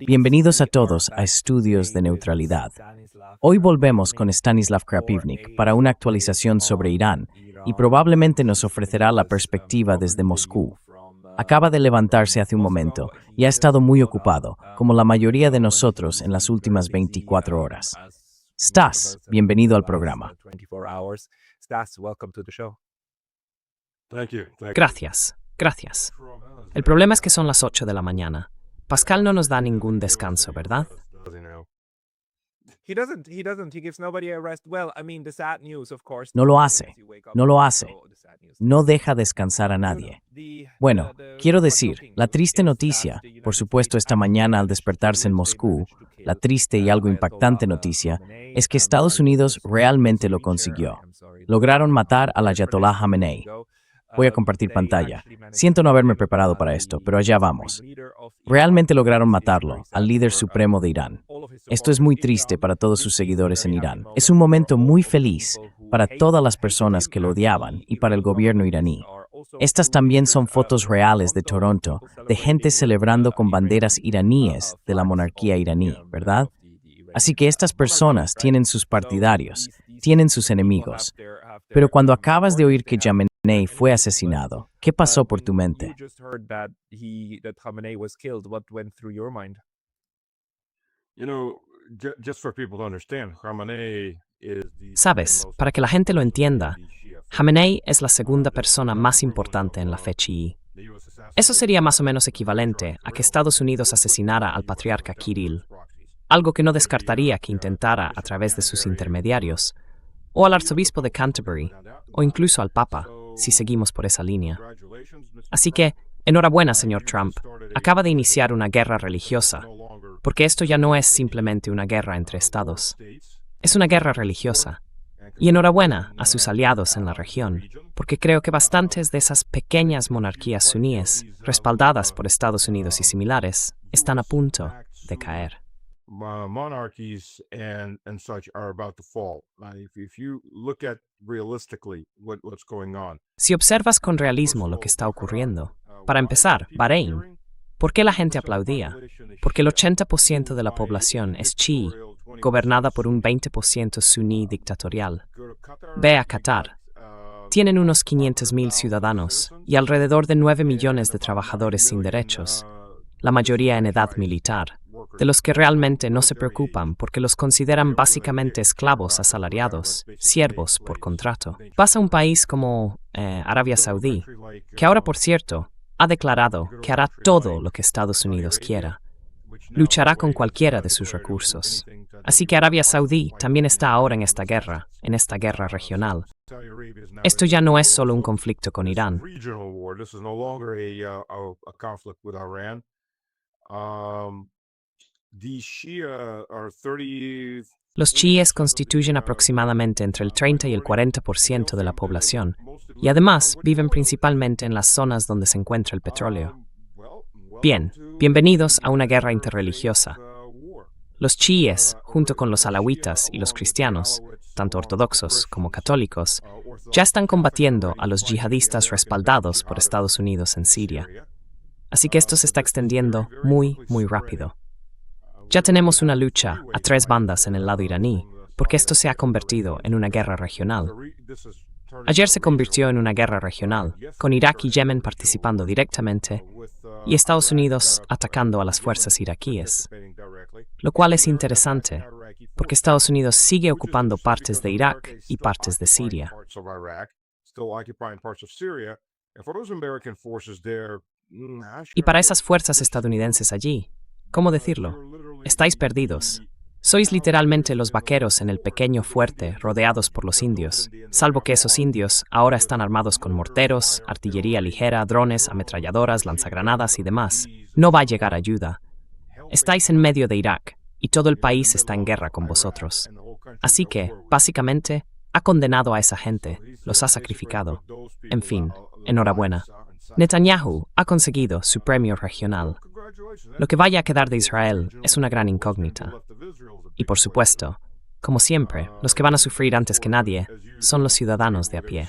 Bienvenidos a todos a Estudios de Neutralidad. Hoy volvemos con Stanislav Krapivnik para una actualización sobre Irán y probablemente nos ofrecerá la perspectiva desde Moscú. Acaba de levantarse hace un momento y ha estado muy ocupado, como la mayoría de nosotros en las últimas 24 horas. Stas, bienvenido al programa. Gracias. El problema es que son las 8 de la mañana. Pascal no nos da ningún descanso, ¿verdad? No lo hace. No deja descansar a nadie. Bueno, quiero decir, la triste noticia, por supuesto esta mañana al despertarse en Moscú, la triste y algo impactante noticia, es que Estados Unidos realmente lo consiguió. Lograron matar al Ayatollah Khamenei. Voy a compartir pantalla. Siento no haberme preparado para esto, pero allá vamos. Realmente lograron matarlo, al líder supremo de Irán. Esto es muy triste para todos sus seguidores en Irán. Es un momento muy feliz para todas las personas que lo odiaban y para el gobierno iraní. Estas también son fotos reales de Toronto, de gente celebrando con banderas iraníes de la monarquía iraní, ¿verdad? Así que estas personas tienen sus partidarios, tienen sus enemigos. Pero cuando acabas de oír que Khamenei fue asesinado, ¿qué pasó por tu mente? Sabes, para que la gente lo entienda, Khamenei es la segunda persona más importante en la fe chií. Eso sería más o menos equivalente a que Estados Unidos asesinara al patriarca Kirill, algo que no descartaría que intentara a través de sus intermediarios, o al arzobispo de Canterbury, o incluso al Papa, si seguimos por esa línea. Así que, enhorabuena, señor Trump, acaba de iniciar una guerra religiosa, porque esto ya no es simplemente una guerra entre estados. Es una guerra religiosa. Y enhorabuena a sus aliados en la región, porque creo que bastantes de esas pequeñas monarquías suníes, respaldadas por Estados Unidos y similares, están a punto de caer. Monarchies and such are about to fall. If you look at realistically what's going on. Si observas con realismo lo que está ocurriendo, para empezar, Bahrein, ¿por qué la gente aplaudía? Porque el 80% de la población es chií, gobernada por un 20% suní dictatorial. Ve a Qatar. Tienen unos 500,000 ciudadanos y alrededor de 9 millones de trabajadores sin derechos, la mayoría en edad militar, de los que realmente no se preocupan porque los consideran básicamente esclavos asalariados, siervos por contrato. Vas a un país como Arabia Saudí, que ahora, por cierto, ha declarado que hará todo lo que Estados Unidos quiera. Luchará con cualquiera de sus recursos. Así que Arabia Saudí también está ahora en esta guerra regional. Esto ya no es solo un conflicto con Irán. Los chiíes constituyen aproximadamente entre el 30 y el 40% de la población, y además viven principalmente en las zonas donde se encuentra el petróleo. Bien, bienvenidos a una guerra interreligiosa. Los chiíes, junto con los alawitas y los cristianos, tanto ortodoxos como católicos, ya están combatiendo a los yihadistas respaldados por Estados Unidos en Siria. Así que esto se está extendiendo muy rápido. Ya tenemos una lucha a 3 bandas en el lado iraní, porque esto se ha convertido en una guerra regional. Ayer se convirtió en una guerra regional, con Irak y Yemen participando directamente, y Estados Unidos atacando a las fuerzas iraquíes. Lo cual es interesante, porque Estados Unidos sigue ocupando partes de Irak y partes de Siria. Y para esas fuerzas estadounidenses allí, ¿cómo decirlo? Estáis perdidos. Sois literalmente los vaqueros en el pequeño fuerte rodeados por los indios, salvo que esos indios ahora están armados con morteros, artillería ligera, drones, ametralladoras, lanzagranadas y demás. No va a llegar ayuda. Estáis en medio de Irak, y todo el país está en guerra con vosotros. Así que, básicamente, ha condenado a esa gente, los ha sacrificado. En fin, enhorabuena. Netanyahu ha conseguido su premio regional. Lo que vaya a quedar de Israel es una gran incógnita. Y por supuesto, como siempre, los que van a sufrir antes que nadie son los ciudadanos de a pie.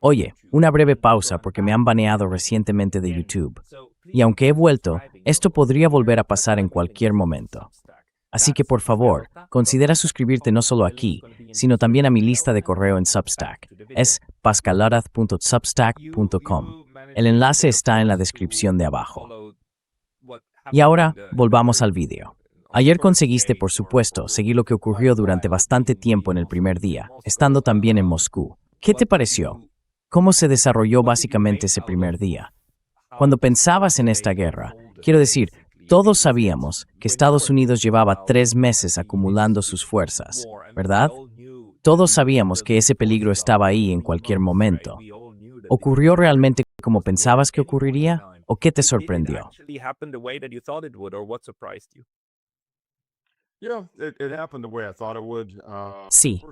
Oye, una breve pausa porque me han baneado recientemente de YouTube. Y aunque he vuelto, esto podría volver a pasar en cualquier momento. Así que por favor, considera suscribirte no solo aquí, sino también a mi lista de correo en Substack. Es pascalaraz.substack.com. El enlace está en la descripción de abajo. Y ahora, volvamos al vídeo. Ayer conseguiste, por supuesto, seguir lo que ocurrió durante bastante tiempo en el primer día, estando también en Moscú. ¿Qué te pareció? ¿Cómo se desarrolló básicamente ese primer día? Cuando pensabas en esta guerra, quiero decir, todos sabíamos que Estados Unidos llevaba 3 meses acumulando sus fuerzas, ¿verdad? Todos sabíamos que ese peligro estaba ahí en cualquier momento. ¿Ocurrió realmente como pensabas que ocurriría? ¿O qué te sorprendió? Sí,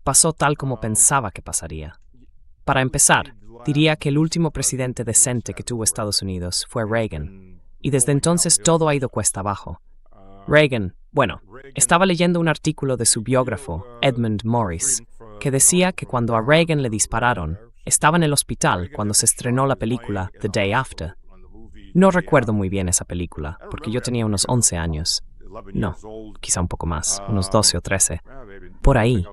pasó tal como pensaba que pasaría. Para empezar, diría que el último presidente decente que tuvo Estados Unidos fue Reagan, y desde entonces todo ha ido cuesta abajo. Reagan, estaba leyendo un artículo de su biógrafo, Edmund Morris, que decía que cuando a Reagan le dispararon, estaba en el hospital cuando se estrenó la película The Day After. No recuerdo muy bien esa película, porque yo tenía unos 11 años. No, quizá un poco más, unos 12 o 13. Por ahí.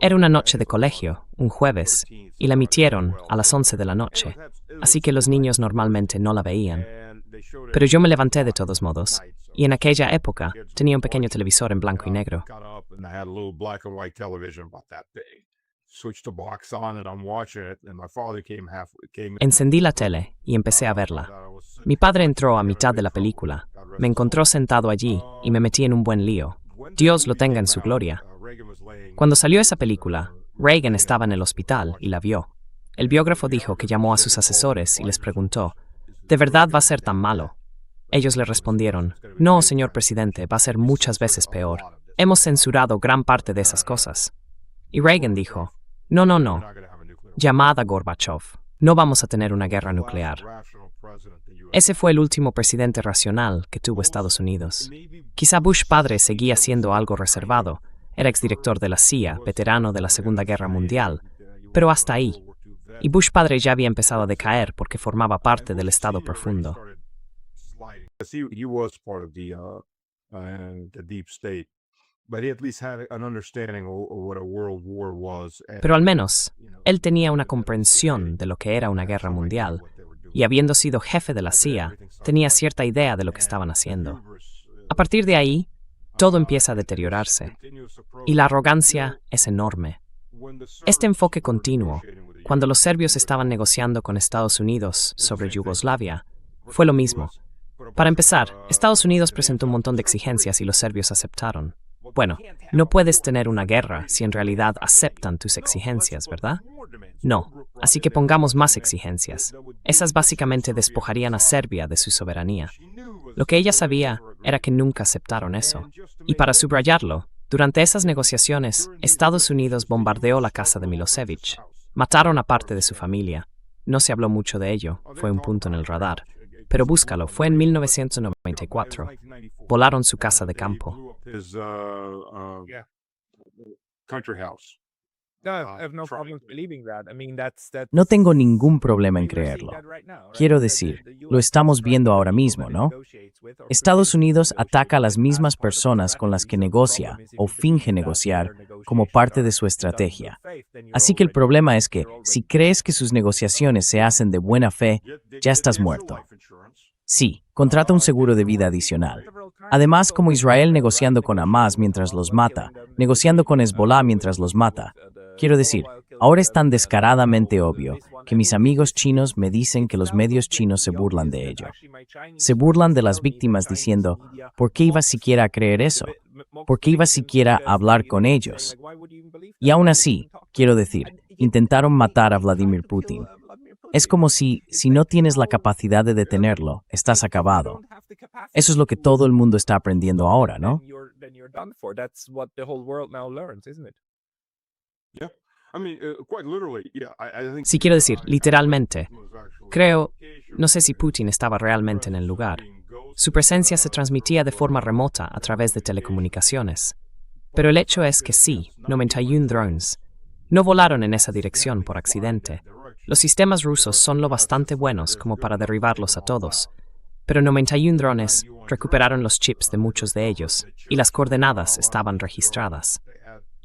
Era una noche de colegio, un jueves, y la emitieron a las 11 de la noche, así que los niños normalmente no la veían. Pero yo me levanté de todos modos, y en aquella época tenía un pequeño televisor en blanco y negro. Encendí la tele y empecé a verla. Mi padre entró a mitad de la película, me encontró sentado allí y me metí en un buen lío. Dios lo tenga en su gloria. Cuando salió esa película, Reagan estaba en el hospital y la vio. El biógrafo dijo que llamó a sus asesores y les preguntó, ¿de verdad va a ser tan malo? Ellos le respondieron, no, señor presidente, va a ser muchas veces peor. Hemos censurado gran parte de esas cosas. Y Reagan dijo, no. Llamad a Gorbachev. No vamos a tener una guerra nuclear. Ese fue el último presidente racional que tuvo Estados Unidos. Quizá Bush padre seguía siendo algo reservado. Era exdirector de la CIA, veterano de la Segunda Guerra Mundial. Pero hasta ahí. Y Bush padre ya había empezado a decaer porque formaba parte del Estado profundo. Pero al menos, él tenía una comprensión de lo que era una guerra mundial, y habiendo sido jefe de la CIA, tenía cierta idea de lo que estaban haciendo. A partir de ahí, todo empieza a deteriorarse, y la arrogancia es enorme. Este enfoque continuo, cuando los serbios estaban negociando con Estados Unidos sobre Yugoslavia, fue lo mismo. Para empezar, Estados Unidos presentó un montón de exigencias y los serbios aceptaron. Bueno, no puedes tener una guerra si en realidad aceptan tus exigencias, ¿verdad? No, así que pongamos más exigencias. Esas básicamente despojarían a Serbia de su soberanía. Lo que ella sabía era que nunca aceptaron eso. Y para subrayarlo, durante esas negociaciones, Estados Unidos bombardeó la casa de Milosevic. Mataron a parte de su familia. No se habló mucho de ello, fue un punto en el radar. Pero búscalo, fue en 1994. Volaron su casa de campo. No tengo ningún problema en creerlo. Quiero decir, lo estamos viendo ahora mismo, ¿no? Estados Unidos ataca a las mismas personas con las que negocia o finge negociar como parte de su estrategia. Así que el problema es que, si crees que sus negociaciones se hacen de buena fe, ya estás muerto. Sí, contrata un seguro de vida adicional. Además, como Israel negociando con Hamas mientras los mata, negociando con Hezbollah mientras los mata. Quiero decir, ahora es tan descaradamente obvio que mis amigos chinos me dicen que los medios chinos se burlan de ello. Se burlan de las víctimas diciendo, ¿por qué ibas siquiera a creer eso? ¿Por qué ibas siquiera a hablar con ellos? Y aún así, quiero decir, intentaron matar a Vladimir Putin. Es como si no tienes la capacidad de detenerlo, estás acabado. Eso es lo que todo el mundo está aprendiendo ahora, ¿no? Sí, quiero decir, literalmente. No sé si Putin estaba realmente en el lugar. Su presencia se transmitía de forma remota a través de telecomunicaciones. Pero el hecho es que sí, 91 drones. No volaron en esa dirección por accidente. Los sistemas rusos son lo bastante buenos como para derribarlos a todos, pero 91 drones recuperaron los chips de muchos de ellos y las coordenadas estaban registradas.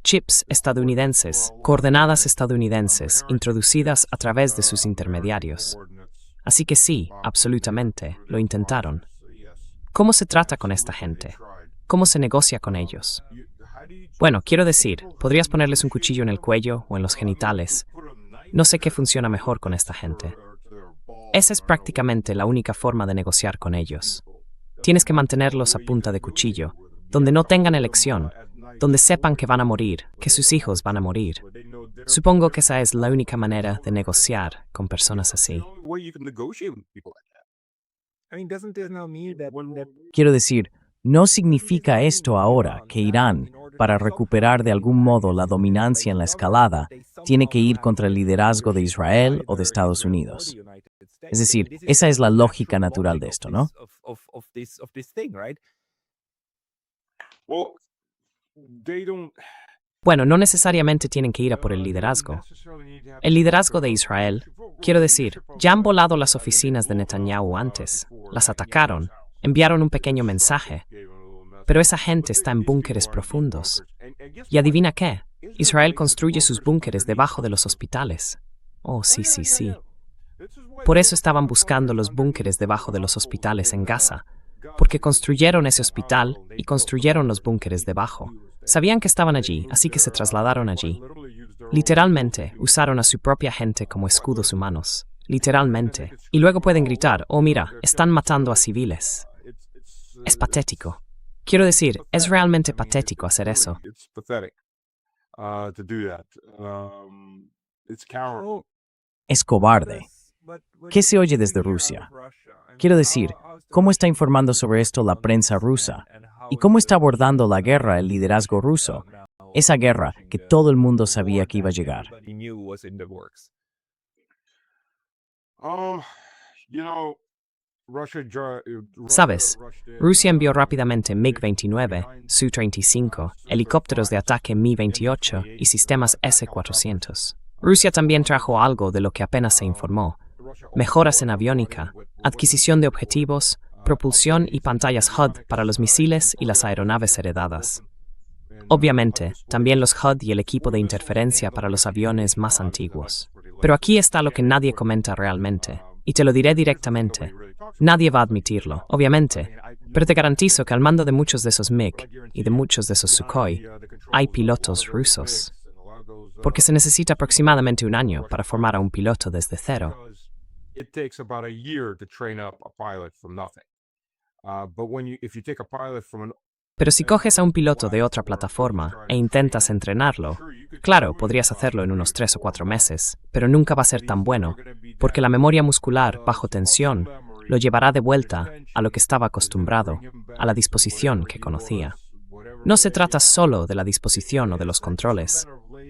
Chips estadounidenses, coordenadas estadounidenses introducidas a través de sus intermediarios. Así que sí, absolutamente, lo intentaron. ¿Cómo se trata con esta gente? ¿Cómo se negocia con ellos? Bueno, quiero decir, podrías ponerles un cuchillo en el cuello o en los genitales. No sé qué funciona mejor con esta gente. Esa es prácticamente la única forma de negociar con ellos. Tienes que mantenerlos a punta de cuchillo, donde no tengan elección, donde sepan que van a morir, que sus hijos van a morir. Supongo que esa es la única manera de negociar con personas así. Quiero decir, no significa esto ahora que Irán, para recuperar de algún modo la dominancia en la escalada, tiene que ir contra el liderazgo de Israel o de Estados Unidos. Es decir, esa es la lógica natural de esto, ¿no? Bueno, no necesariamente tienen que ir a por el liderazgo. El liderazgo de Israel, quiero decir, ya han volado las oficinas de Netanyahu antes, las atacaron, enviaron un pequeño mensaje, pero esa gente está en búnkeres profundos. ¿Y adivina qué? Israel construye sus búnkeres debajo de los hospitales. Oh, sí, sí, sí. Por eso estaban buscando los búnkeres debajo de los hospitales en Gaza, porque construyeron ese hospital y construyeron los búnkeres debajo. Sabían que estaban allí, así que se trasladaron allí. Literalmente, usaron a su propia gente como escudos humanos. Literalmente. Y luego pueden gritar, oh mira, están matando a civiles. Es patético. Quiero decir, es realmente patético hacer eso. Es cobarde. ¿Qué se oye desde Rusia? Quiero decir, ¿cómo está informando sobre esto la prensa rusa? ¿Y cómo está abordando la guerra el liderazgo ruso? Esa guerra que todo el mundo sabía que iba a llegar. Sabes, Rusia envió rápidamente MiG-29, Su-35, helicópteros de ataque Mi-28 y sistemas S-400. Rusia también trajo algo de lo que apenas se informó: mejoras en aviónica, adquisición de objetivos, propulsión y pantallas HUD para los misiles y las aeronaves heredadas. Obviamente, también los HUD y el equipo de interferencia para los aviones más antiguos. Pero aquí está lo que nadie comenta realmente, y te lo diré directamente. Nadie va a admitirlo, obviamente, pero te garantizo que al mando de muchos de esos MiG y de muchos de esos Sukhoi, hay pilotos rusos. Porque se necesita aproximadamente un año para formar a un piloto desde cero. Pero si coges a un piloto de otra plataforma e intentas entrenarlo, claro, podrías hacerlo en unos 3 o 4 meses, pero nunca va a ser tan bueno, porque la memoria muscular bajo tensión lo llevará de vuelta a lo que estaba acostumbrado, a la disposición que conocía. No se trata solo de la disposición o de los controles.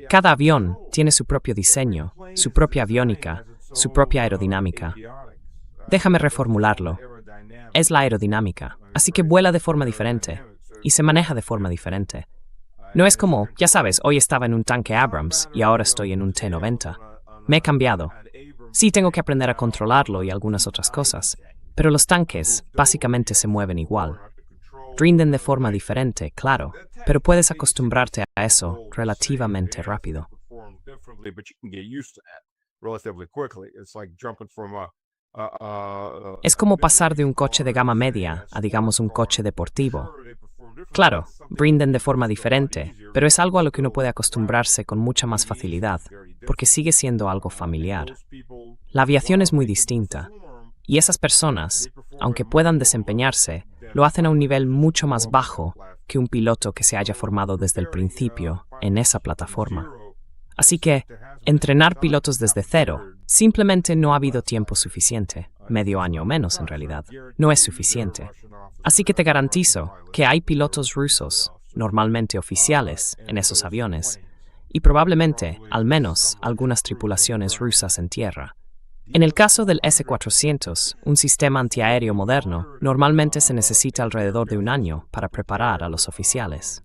Cada avión tiene su propio diseño, su propia aviónica, su propia aerodinámica. Déjame reformularlo. Es la aerodinámica, así que vuela de forma diferente y se maneja de forma diferente. No es como, ya sabes, hoy estaba en un tanque Abrams y ahora estoy en un T-90. Me he cambiado. Sí, tengo que aprender a controlarlo y algunas otras cosas, pero los tanques básicamente se mueven igual. Rinden de forma diferente, claro, pero puedes acostumbrarte a eso relativamente rápido. Es como pasar de un coche de gama media a, digamos, un coche deportivo. Claro, rinden de forma diferente, pero es algo a lo que uno puede acostumbrarse con mucha más facilidad, porque sigue siendo algo familiar. La aviación es muy distinta, y esas personas, aunque puedan desempeñarse, lo hacen a un nivel mucho más bajo que un piloto que se haya formado desde el principio en esa plataforma. Así que, entrenar pilotos desde cero, simplemente no ha habido tiempo suficiente, medio año o menos en realidad, no es suficiente. Así que te garantizo que hay pilotos rusos, normalmente oficiales, en esos aviones, y probablemente, al menos, algunas tripulaciones rusas en tierra. En el caso del S-400, un sistema antiaéreo moderno, normalmente se necesita alrededor de un año para preparar a los oficiales.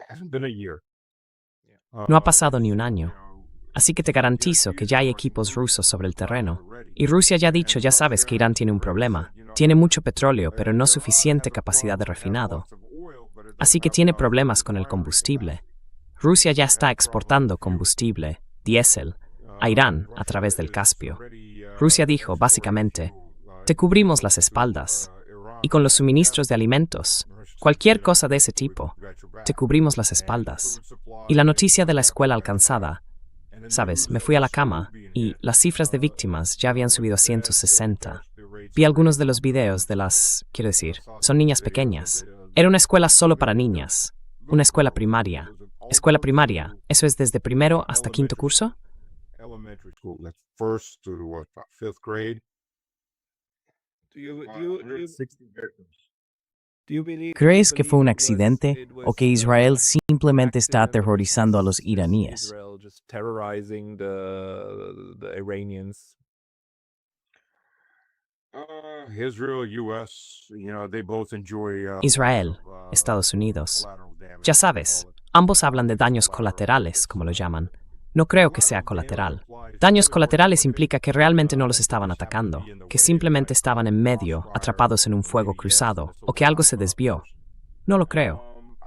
Hasn't been a year. No ha pasado ni un año. Así que te garantizo que ya hay equipos rusos sobre el terreno. Y Rusia ya ha dicho, ya sabes, que Irán tiene un problema. Tiene mucho petróleo, pero no suficiente capacidad de refinado. Así que tiene problemas con el combustible. Rusia ya está exportando combustible, diésel, a Irán a través del Caspio. Rusia dijo, básicamente, te cubrimos las espaldas. Y con los suministros de alimentos, cualquier cosa de ese tipo, te cubrimos las espaldas. Y la noticia de la escuela alcanzada, sabes, me fui a la cama y las cifras de víctimas ya habían subido a 160. Vi algunos de los videos de quiero decir, son niñas pequeñas. Era una escuela solo para niñas, una escuela primaria. Escuela primaria, ¿eso es desde primero hasta quinto curso? Elementary school, that's first to what, fifth grade. 60 victims. ¿Crees que fue un accidente o que Israel simplemente está aterrorizando a los iraníes? Israel, US, they both enjoy Israel, Estados Unidos. Ya sabes, ambos hablan de daños colaterales, como lo llaman. No creo que sea colateral. Daños colaterales implica que realmente no los estaban atacando, que simplemente estaban en medio, atrapados en un fuego cruzado, o que algo se desvió. No lo creo.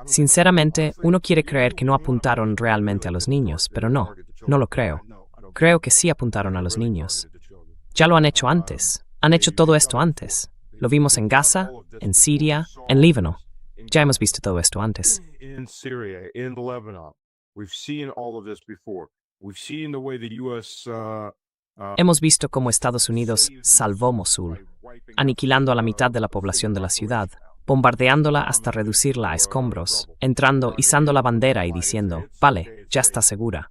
Sinceramente, uno quiere creer que no apuntaron realmente a los niños, pero no lo creo. Creo que sí apuntaron a los niños. Ya lo han hecho antes. Han hecho todo esto antes. Lo vimos en Gaza, en Siria, en Líbano. Ya hemos visto todo esto antes. in Syria, in Lebanon. We've seen all of this before. We've seen the way the U.S. Hemos visto cómo Estados Unidos salvó Mosul, aniquilando a la mitad de la población de la ciudad, bombardeándola hasta reducirla a escombros, entrando, izando la bandera y diciendo, vale, ya está segura.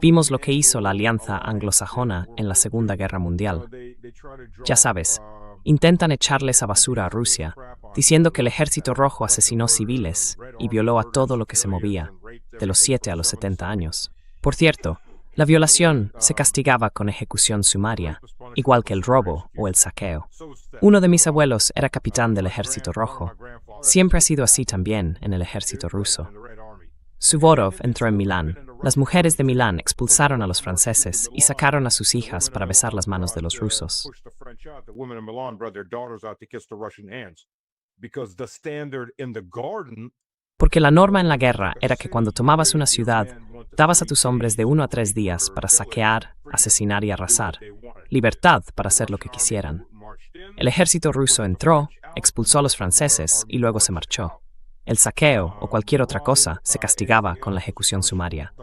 Vimos lo que hizo la alianza anglosajona en la Segunda Guerra Mundial. Ya sabes, intentan echarle esa basura a Rusia, diciendo que el Ejército Rojo asesinó civiles y violó a todo lo que se movía, de los 7 a los 70 años. Por cierto, la violación se castigaba con ejecución sumaria, igual que el robo o el saqueo. Uno de mis abuelos era capitán del Ejército Rojo. Siempre ha sido así también en el ejército ruso. Suvorov entró en Milán. Las mujeres de Milán expulsaron a los franceses y sacaron a sus hijas para besar las manos de los rusos. Porque la norma en la guerra era que cuando tomabas una ciudad, dabas a tus hombres de 1 a 3 días para saquear, asesinar y arrasar. Libertad para hacer lo que quisieran. El ejército ruso entró, expulsó a los franceses y luego se marchó. El saqueo o cualquier otra cosa se castigaba con la ejecución sumaria.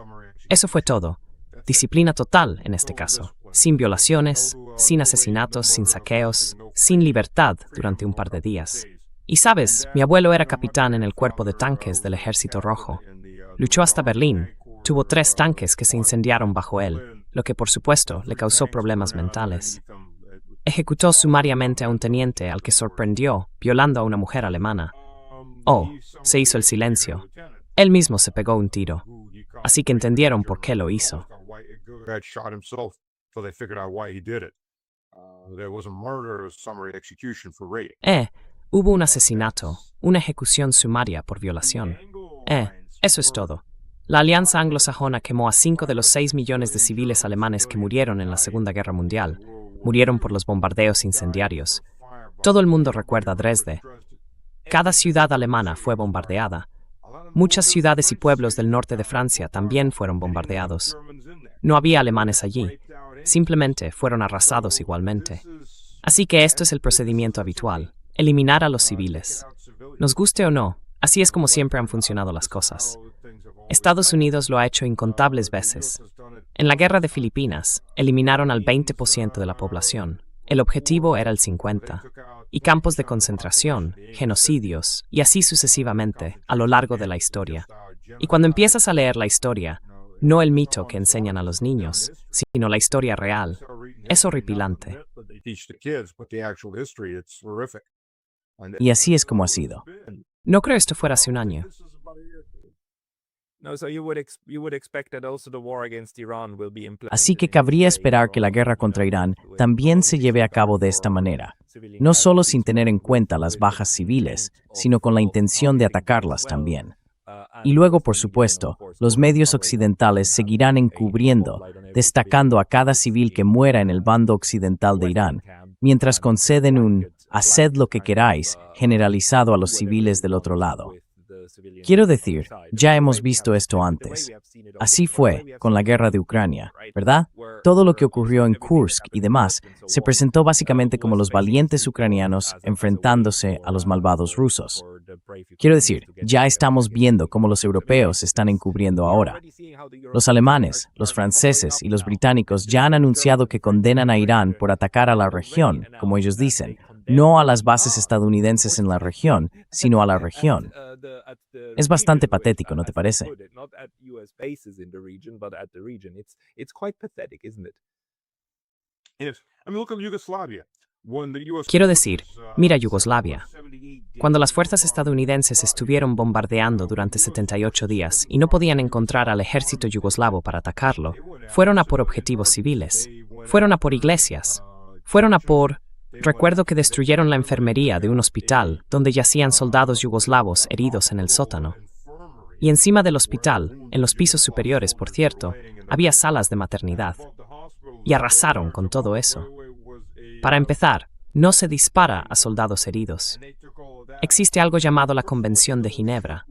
Eso fue todo. Disciplina total en este caso. Sin violaciones, sin asesinatos, sin saqueos, sin libertad durante un par de días. Y sabes, mi abuelo era capitán en el cuerpo de tanques del Ejército Rojo. Luchó hasta Berlín. Tuvo 3 tanques que se incendiaron bajo él, lo que por supuesto le causó problemas mentales. Ejecutó sumariamente a un teniente al que sorprendió violando a una mujer alemana. Oh, se hizo el silencio. Él mismo se pegó un tiro. Así que entendieron por qué lo hizo. Hubo un asesinato, una ejecución sumaria por violación. Eso es todo. La alianza anglosajona quemó a 5 de los 6 millones de civiles alemanes que murieron en la Segunda Guerra Mundial. Murieron por los bombardeos incendiarios. Todo el mundo recuerda Dresde. Cada ciudad alemana fue bombardeada. Muchas ciudades y pueblos del norte de Francia también fueron bombardeados. No había alemanes allí. Simplemente fueron arrasados igualmente. Así que esto es el procedimiento habitual. Eliminar a los civiles. Nos guste o no, así es como siempre han funcionado las cosas. Estados Unidos lo ha hecho incontables veces. En la guerra de Filipinas, eliminaron al 20% de la población. El objetivo era el 50%. Y campos de concentración, genocidios, y así sucesivamente, a lo largo de la historia. Y cuando empiezas a leer la historia, no el mito que enseñan a los niños, sino la historia real, es horripilante. Y así es como ha sido. No creo esto fuera hace un año. Así que cabría esperar que la guerra contra Irán también se lleve a cabo de esta manera, no solo sin tener en cuenta las bajas civiles, sino con la intención de atacarlas también. Y luego, por supuesto, los medios occidentales seguirán encubriendo, destacando a cada civil que muera en el bando occidental de Irán, mientras conceden un «haced lo que queráis» generalizado a los civiles del otro lado. Quiero decir, ya hemos visto esto antes. Así fue con la guerra de Ucrania, ¿verdad? Todo lo que ocurrió en Kursk y demás se presentó básicamente como los valientes ucranianos enfrentándose a los malvados rusos. Quiero decir, ya estamos viendo cómo los europeos se están encubriendo ahora. Los alemanes, los franceses y los británicos ya han anunciado que condenan a Irán por atacar a la región, como ellos dicen, no a las bases estadounidenses en la región, sino a la región. Es bastante patético, ¿no te parece? Quiero decir, mira Yugoslavia. Cuando las fuerzas estadounidenses estuvieron bombardeando durante 78 días y no podían encontrar al ejército yugoslavo para atacarlo, fueron a por objetivos civiles, fueron a por iglesias, fueron a por... Recuerdo que destruyeron la enfermería de un hospital donde yacían soldados yugoslavos heridos en el sótano. Y encima del hospital, en los pisos superiores, por cierto, había salas de maternidad. Y arrasaron con todo eso. Para empezar, no se dispara a soldados heridos. Existe algo llamado la Convención de Ginebra.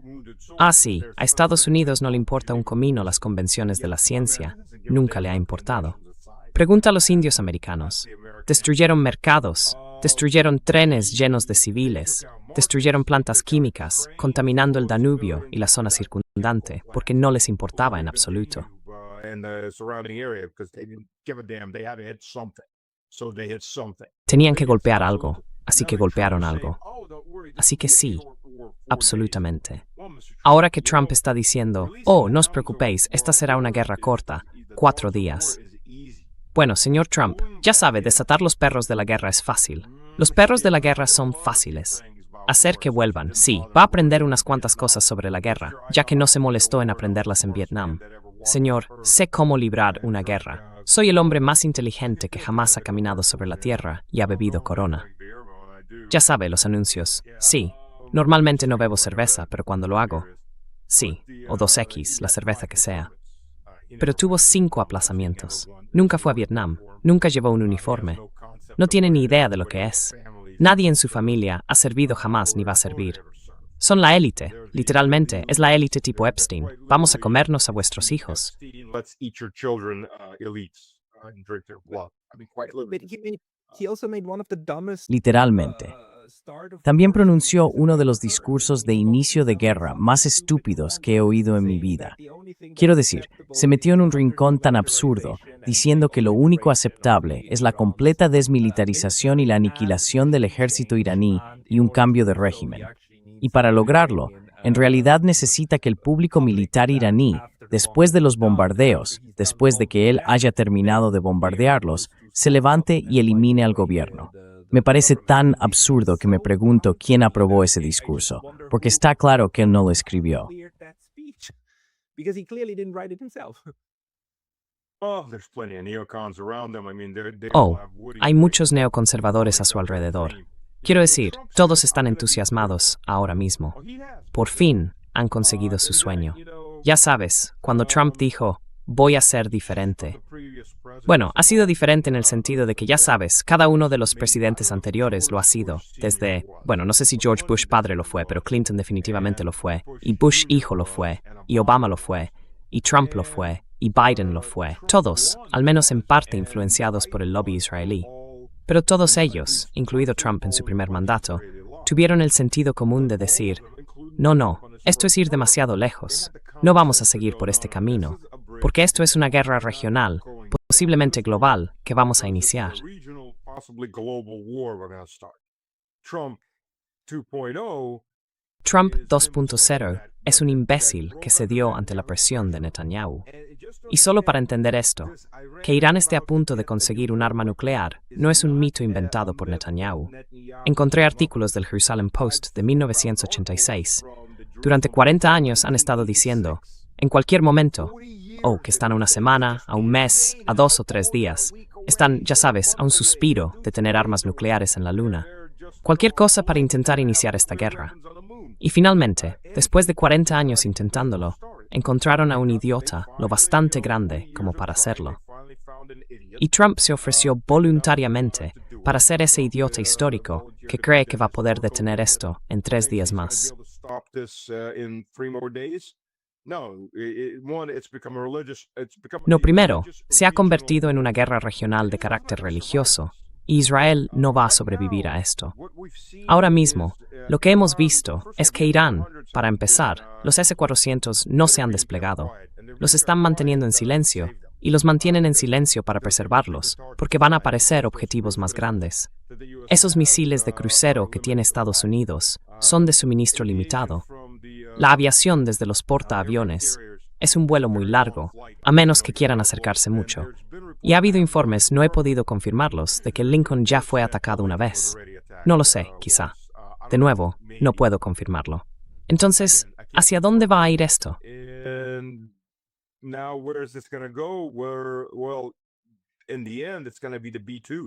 Ah, sí, a Estados Unidos no le importa un comino las convenciones de la ciencia. Nunca le ha importado. Pregunta a los indios americanos. Destruyeron mercados, destruyeron trenes llenos de civiles, destruyeron plantas químicas, contaminando el Danubio y la zona circundante, porque no les importaba en absoluto. Tenían que golpear algo, así que golpearon algo. Así que sí, absolutamente. Ahora que Trump está diciendo, oh, no os preocupéis, esta será una guerra corta, 4 días. Bueno, señor Trump, ya sabe, desatar los perros de la guerra es fácil. Los perros de la guerra son fáciles. Hacer que vuelvan, sí, va a aprender unas cuantas cosas sobre la guerra, ya que no se molestó en aprenderlas en Vietnam. Señor, sé cómo librar una guerra. Soy el hombre más inteligente que jamás ha caminado sobre la tierra y ha bebido Corona. Ya sabe, los anuncios. Sí, normalmente no bebo cerveza, pero cuando lo hago, sí, o 2X, la cerveza que sea. Pero tuvo 5 aplazamientos. Nunca fue a Vietnam, nunca llevó un uniforme. No tiene ni idea de lo que es. Nadie en su familia ha servido jamás ni va a servir. Son la élite, literalmente, es la élite tipo Epstein. Vamos a comernos a vuestros hijos. Literalmente. También pronunció uno de los discursos de inicio de guerra más estúpidos que he oído en mi vida. Quiero decir, se metió en un rincón tan absurdo, diciendo que lo único aceptable es la completa desmilitarización y la aniquilación del ejército iraní y un cambio de régimen. Y para lograrlo, en realidad necesita que el público militar iraní, después de los bombardeos, después de que él haya terminado de bombardearlos, se levante y elimine al gobierno. Me parece tan absurdo que me pregunto quién aprobó ese discurso, porque está claro que él no lo escribió. Oh, hay muchos neoconservadores a su alrededor. Quiero decir, todos están entusiasmados ahora mismo. Por fin han conseguido su sueño. Ya sabes, cuando Trump dijo, voy a ser diferente. Bueno, ha sido diferente en el sentido de que ya sabes, cada uno de los presidentes anteriores lo ha sido, desde, bueno, no sé si George Bush padre lo fue, pero Clinton definitivamente lo fue, y Bush hijo lo fue, y Obama lo fue, y Trump lo fue, y Biden lo fue. Todos, al menos en parte influenciados por el lobby israelí. Pero todos ellos, incluido Trump en su primer mandato, tuvieron el sentido común de decir, no, esto es ir demasiado lejos, no vamos a seguir por este camino, porque esto es una guerra regional, posiblemente global, que vamos a iniciar. Trump 2.0 es un imbécil que cedió ante la presión de Netanyahu. Y solo para entender esto, que Irán esté a punto de conseguir un arma nuclear no es un mito inventado por Netanyahu. Encontré artículos del Jerusalem Post de 1986. Durante 40 años han estado diciendo, en cualquier momento, que están a una semana, a un mes, a 2 o 3 días, están, ya sabes, a un suspiro de tener armas nucleares en la Luna. Cualquier cosa para intentar iniciar esta guerra. Y finalmente, después de 40 años intentándolo, encontraron a un idiota lo bastante grande como para hacerlo. Y Trump se ofreció voluntariamente para ser ese idiota histórico que cree que va a poder detener esto en 3 días más. No, primero, se ha convertido en una guerra regional de carácter religioso, y Israel no va a sobrevivir a esto. Ahora mismo, lo que hemos visto es que Irán, para empezar, los S-400 no se han desplegado. Los están manteniendo en silencio, y los mantienen en silencio para preservarlos, porque van a aparecer objetivos más grandes. Esos misiles de crucero que tiene Estados Unidos son de suministro limitado. La aviación desde los portaaviones es un vuelo muy largo, a menos que quieran acercarse mucho. Y ha habido informes, no he podido confirmarlos, de que Lincoln ya fue atacado una vez. No lo sé, quizá. De nuevo, no puedo confirmarlo. Entonces, ¿hacia dónde va a ir esto?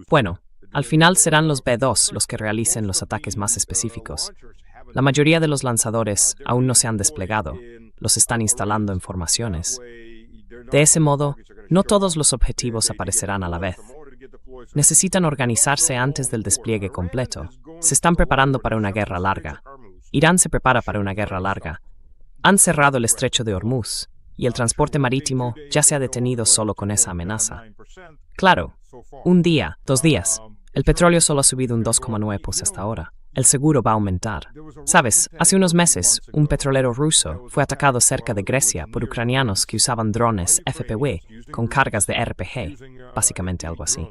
Bueno, al final serán los B-2 los que realicen los ataques más específicos. La mayoría de los lanzadores aún no se han desplegado, los están instalando en formaciones. De ese modo, no todos los objetivos aparecerán a la vez. Necesitan organizarse antes del despliegue completo. Se están preparando para una guerra larga. Irán se prepara para una guerra larga. Han cerrado el estrecho de Hormuz, y el transporte marítimo ya se ha detenido solo con esa amenaza. Claro, un día, 2 días. El petróleo solo ha subido un 2,9% hasta ahora. El seguro va a aumentar. Sabes, hace unos meses, un petrolero ruso fue atacado cerca de Grecia por ucranianos que usaban drones FPV con cargas de RPG, básicamente algo así.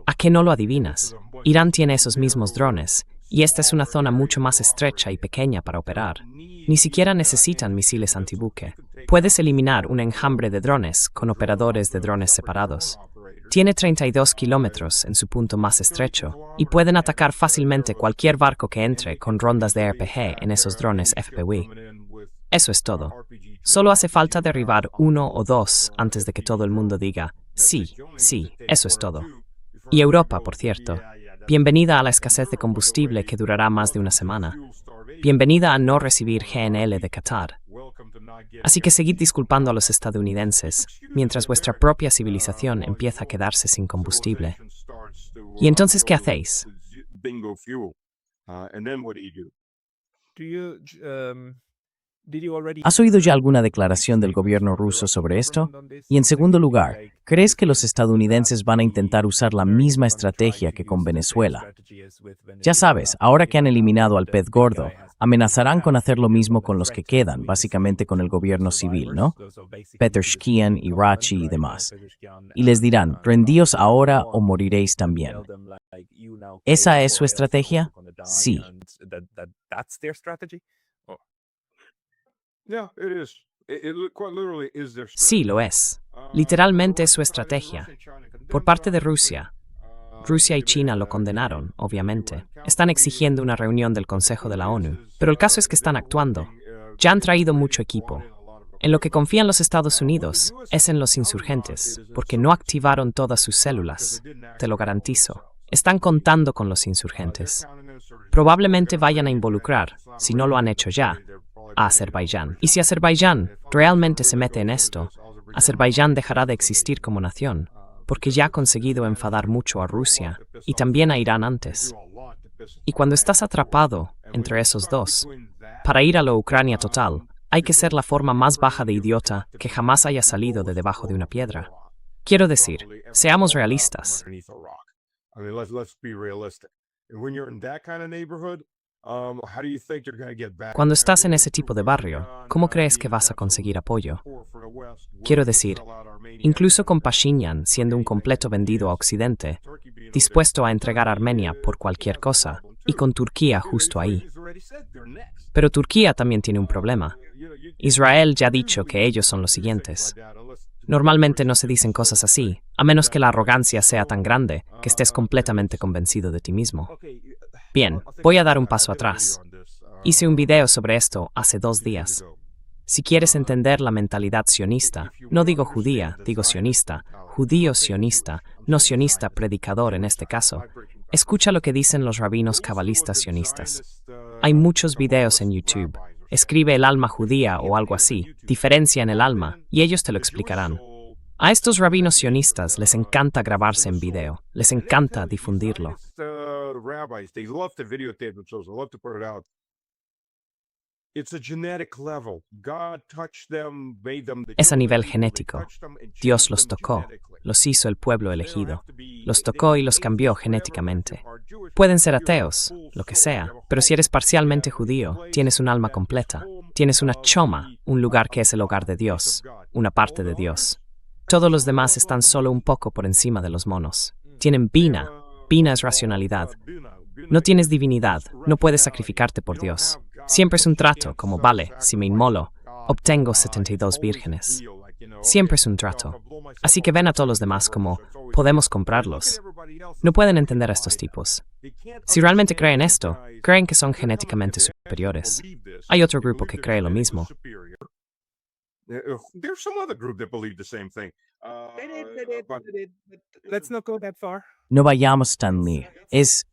¿A qué no lo adivinas? Irán tiene esos mismos drones, y esta es una zona mucho más estrecha y pequeña para operar. Ni siquiera necesitan misiles antibuque. Puedes eliminar un enjambre de drones con operadores de drones separados. Tiene 32 kilómetros en su punto más estrecho, y pueden atacar fácilmente cualquier barco que entre con rondas de RPG en esos drones FPV. Eso es todo. Solo hace falta derribar 1 o 2 antes de que todo el mundo diga, sí, eso es todo. Y Europa, por cierto. Bienvenida a la escasez de combustible que durará más de una semana. Bienvenida a no recibir GNL de Qatar. Así que seguid disculpando a los estadounidenses, mientras vuestra propia civilización empieza a quedarse sin combustible. ¿Y entonces qué hacéis? ¿Has oído ya alguna declaración del gobierno ruso sobre esto? Y en segundo lugar, ¿crees que los estadounidenses van a intentar usar la misma estrategia que con Venezuela? Ya sabes, ahora que han eliminado al pez gordo, amenazarán con hacer lo mismo con los que quedan, básicamente con el gobierno civil, ¿no? Pezeshkian, Irachi y demás. Y les dirán, rendíos ahora o moriréis también. ¿Esa es su estrategia? Sí. Sí, lo es. Literalmente es su estrategia. Por parte de Rusia. Rusia y China lo condenaron, obviamente. Están exigiendo una reunión del Consejo de la ONU. Pero el caso es que están actuando. Ya han traído mucho equipo. En lo que confían los Estados Unidos es en los insurgentes, porque no activaron todas sus células. Te lo garantizo. Están contando con los insurgentes. Probablemente vayan a involucrar, si no lo han hecho ya, a Azerbaiyán. Y si Azerbaiyán realmente se mete en esto, Azerbaiyán dejará de existir como nación, porque ya ha conseguido enfadar mucho a Rusia y también a Irán antes. Y cuando estás atrapado entre esos dos, para ir a la Ucrania total, hay que ser la forma más baja de idiota que jamás haya salido de debajo de una piedra. Quiero decir, seamos realistas. Cuando estás en ese tipo de barrio, ¿cómo crees que vas a conseguir apoyo? Quiero decir, incluso con Pashinyan siendo un completo vendido a Occidente, dispuesto a entregar Armenia por cualquier cosa, y con Turquía justo ahí. Pero Turquía también tiene un problema. Israel ya ha dicho que ellos son los siguientes. Normalmente no se dicen cosas así, a menos que la arrogancia sea tan grande que estés completamente convencido de ti mismo. Bien, voy a dar un paso atrás. Hice un video sobre esto hace 2 días. Si quieres entender la mentalidad sionista, no digo judía, digo sionista, judío sionista, no sionista predicador en este caso, escucha lo que dicen los rabinos cabalistas sionistas. Hay muchos videos en YouTube. Escribe el alma judía o algo así, diferencia en el alma, y ellos te lo explicarán. A estos rabinos sionistas les encanta grabarse en video, les encanta difundirlo. Es a nivel genético. Dios los tocó, los hizo el pueblo elegido, los tocó y los cambió genéticamente. Pueden ser ateos, lo que sea, pero si eres parcialmente judío, tienes un alma completa, tienes una choma, un lugar que es el hogar de Dios, una parte de Dios. Todos los demás están solo un poco por encima de los monos. Tienen bina. Bina es racionalidad. No tienes divinidad, no puedes sacrificarte por Dios. Siempre es un trato, como vale, si me inmolo, obtengo 72 vírgenes. Siempre es un trato. Así que ven a todos los demás como, podemos comprarlos. No pueden entender a estos tipos. Si realmente creen esto, creen que son genéticamente superiores. Hay otro grupo que cree lo mismo. There's some other group that believe the same thing. Let's not go that far. No vayamos tan lejos.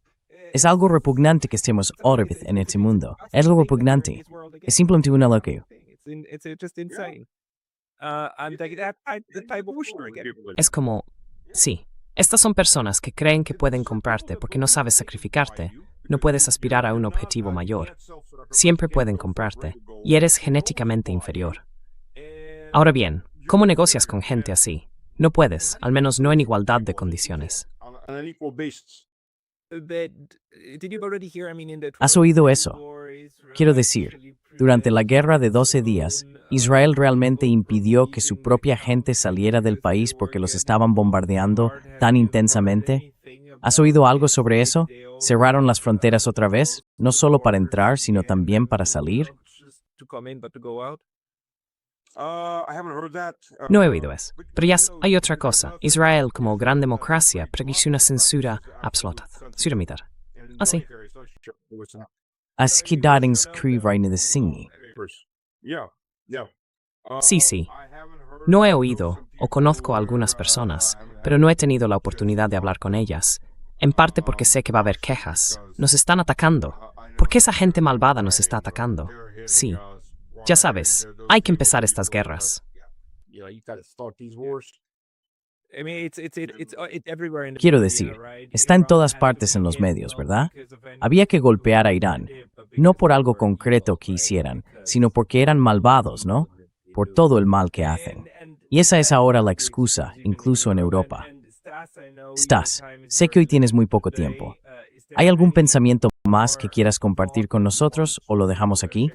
Es algo repugnante que estemos otra vez en este mundo. Es algo repugnante. Es simplemente una locura. It's just insane. I'm taking that the type of again. Es como, sí, estas son personas que creen que pueden comprarte porque no sabes sacrificarte. No puedes aspirar a un objetivo mayor. Siempre pueden comprarte, y eres genéticamente inferior. Ahora bien, ¿cómo negocias con gente así? No puedes, al menos no en igualdad de condiciones. ¿Has oído eso? Quiero decir, durante la guerra de 12 días, Israel realmente impidió que su propia gente saliera del país porque los estaban bombardeando tan intensamente. ¿Has oído algo sobre eso? ¿Cerraron las fronteras otra vez? No solo para entrar, sino también para salir. No he oído eso. Pero ya hay otra cosa. Israel, como gran democracia, practica una censura absoluta. Suramidar. Así. As kiddarings krivraine de singi. Sí. No he oído o conozco a algunas personas, pero no he tenido la oportunidad de hablar con ellas. En parte porque sé que va a haber quejas. Nos están atacando. ¿Por qué esa gente malvada nos está atacando? Sí. Ya sabes, hay que empezar estas guerras. Quiero decir, está en todas partes en los medios, ¿verdad? Había que golpear a Irán, no por algo concreto que hicieran, sino porque eran malvados, ¿no? Por todo el mal que hacen. Y esa es ahora la excusa, incluso en Europa. Sé que hoy tienes muy poco tiempo. ¿Hay algún pensamiento más que quieras compartir con nosotros o lo dejamos aquí?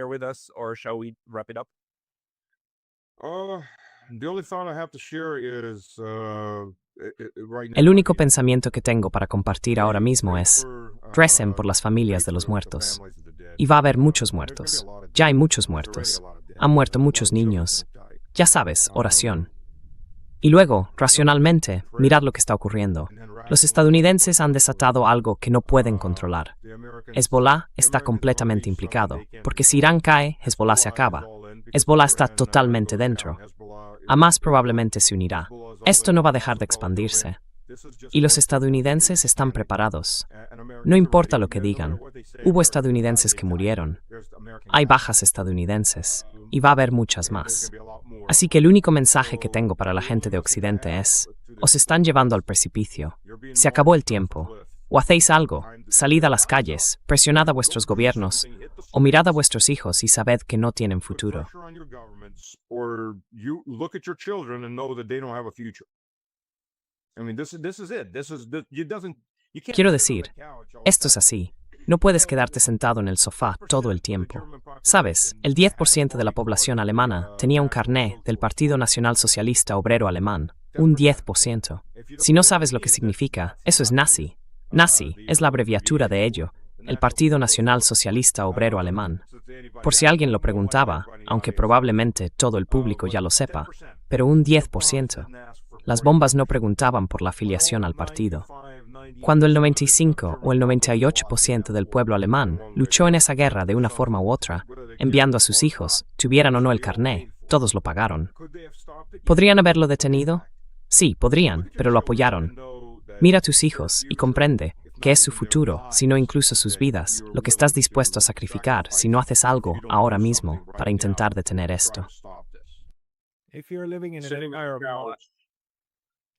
El único pensamiento que tengo para compartir ahora mismo es, recen por las familias de los muertos. Y va a haber muchos muertos. Ya hay muchos muertos. Han muerto muchos niños. Ya sabes, oración. Y luego, racionalmente, mirad lo que está ocurriendo. Los estadounidenses han desatado algo que no pueden controlar. Hezbollah está completamente implicado, porque si Irán cae, Hezbollah se acaba. Hezbollah está totalmente dentro. Hamas probablemente se unirá. Esto no va a dejar de expandirse. Y los estadounidenses están preparados. No importa lo que digan. Hubo estadounidenses que murieron. Hay bajas estadounidenses. Y va a haber muchas más. Así que el único mensaje que tengo para la gente de Occidente es, os están llevando al precipicio. Se acabó el tiempo. O hacéis algo, salid a las calles, presionad a vuestros gobiernos, o mirad a vuestros hijos y sabed que no tienen futuro. Quiero decir, esto es así. No puedes quedarte sentado en el sofá todo el tiempo. Sabes, el 10% de la población alemana tenía un carné del Partido Nacional Socialista Obrero Alemán. Un 10%. Si no sabes lo que significa, eso es nazi. Nazi es la abreviatura de ello, el Partido Nacional Socialista Obrero Alemán. Por si alguien lo preguntaba, aunque probablemente todo el público ya lo sepa, pero un 10%. Las bombas no preguntaban por la afiliación al partido. Cuando el 95 o el 98% del pueblo alemán luchó en esa guerra de una forma u otra, enviando a sus hijos, tuvieran o no el carné, todos lo pagaron. ¿Podrían haberlo detenido? Sí, podrían, pero lo apoyaron. Mira a tus hijos y comprende que es su futuro, si no incluso sus vidas, lo que estás dispuesto a sacrificar si no haces algo ahora mismo para intentar detener esto. If you're living in an empire of law,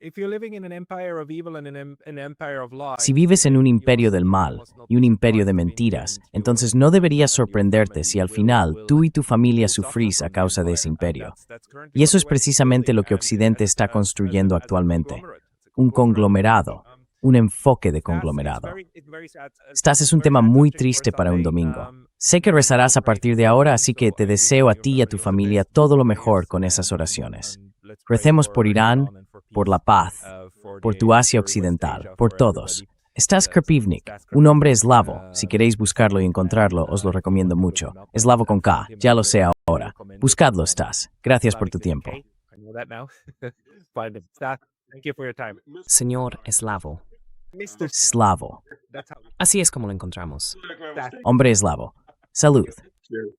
if you're living in an empire of evil and an empire of lies, Si vives en un imperio del mal y un imperio de mentiras, entonces no debería sorprenderte si al final tú y tu familia sufrís a causa de ese imperio. Y eso es precisamente lo que Occidente está construyendo actualmente. Un conglomerado, un enfoque de conglomerado. Estás es un tema muy triste para un domingo. Sé que rezarás a partir de ahora, así que te deseo a ti y a tu familia todo lo mejor con esas oraciones. Recemos por Irán, por la paz, por tu Asia Occidental, por todos. Estás Krpivnik, un hombre eslavo. Si queréis buscarlo y encontrarlo, os lo recomiendo mucho. Eslavo con K, ya lo sé ahora. Buscadlo, Stas. Gracias por tu tiempo. I know that now. Find him. Thank you for your time. Señor eslavo. Slavo. That's how Así es como lo encontramos. Hombre eslavo. Salud. Cheers.